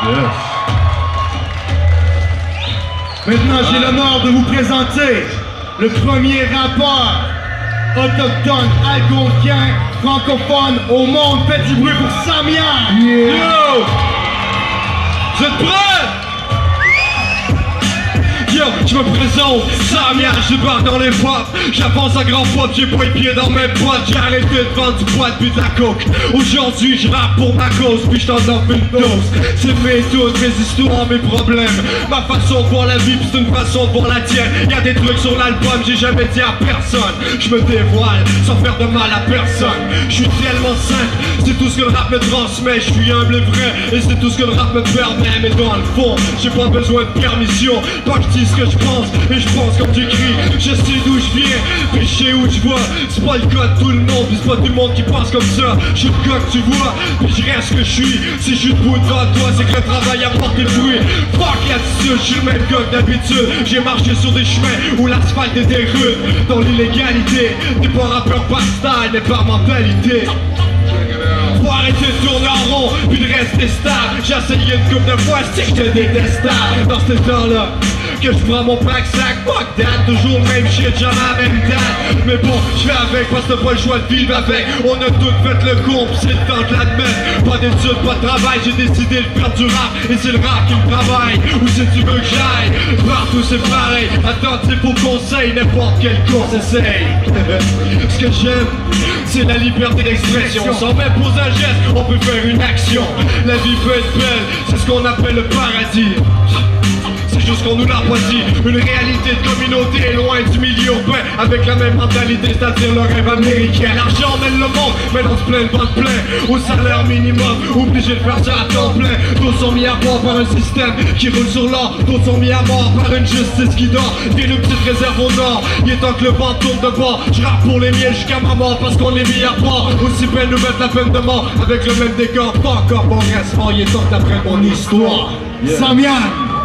Yes. Maintenant, j'ai l'honneur de vous présenter le premier rappeur autochtone, algonquin, francophone au monde. Faites du bruit pour Samian! Yeah. Yo! Vous êtes prêts? Yo, je me présente, Samian, je barre dans les boîtes. J'avance à grands pas, j'ai pas les pieds dans mes boîtes. J'ai arrêté de vendre du bois de la coke. Aujourd'hui, je rappe pour ma cause, puis je t'en offre une dose. C'est mes doutes, mes histoires, mes problèmes. Ma façon de voir la vie, puis c'est une façon de voir la tienne. Y'a des trucs sur l'album, j'ai jamais dit à personne. Je me dévoile, sans faire de mal à personne. Je suis tellement simple, c'est tout ce que le rap me transmet. Je suis humble et vrai, et c'est tout ce que le rap me permet. Mais dans le fond, j'ai pas besoin de permission. Pas que je dis ce que je pense, et je pense comme j'écris. Je sais d'où je viens, puis je sais où je vois. C'est pas le cas de tout le monde, puis c'est pas tout le monde qui pense comme ça. Je suis le gars que tu vois, puis je reste ce que je suis. Si je suis debout devant toi, c'est que le travail apporte des fruits. Fuck l'attitude, je suis le même gars que d'habitude. J'ai marché sur des chemins où l'asphalte était rude. Dans l'illégalité, t'es pas rappeur par style, mais par mentalité. Faut arrêter de tourner en rond, puis de rester stable. J'ai essayé une couple de fois, c'est que j'étais détestable. Dans ce temps-là, que je prends mon pack-sac, fuck that. Toujours le même shit, jamais la même date. Mais bon, je vais avec, parce que t'as pas le choix de vivre avec. On a tous fait le con, pis c'est le temps de l'admettre. Pas d'études, pas de travail, j'ai décidé de faire du rap. Et c'est le rap qui me travaille, ou si tu veux que j'aille. Partout c'est pareil, attentif aux conseils, n'importe quel cours essaye. Ce que j'aime, c'est la liberté d'expression. Sans même poser un geste, on peut faire une action. La vie peut être belle, c'est ce qu'on appelle le paradis. C'est juste qu'on nous l'a pas dit. Une réalité de communauté loin du milieu urbain, avec la même mentalité, c'est-à-dire le rêve américain. L'argent mène le monde, mais dans ce plein de ventre plein. Au salaire minimum, obligé de faire ça à temps plein. D'autres sont mis à mort par un système qui roule sur l'or. D'autres sont mis à mort par une justice qui dort. Viens une petite réserve au nord, il est temps que le vent tourne de bord. Je rappe pour les miens jusqu'à ma mort parce qu'on est mis à part. Aussi bien nous mettre la peine de mort avec le même décor. Pas encore bon reste fort, il est temps d'après mon histoire. Samian!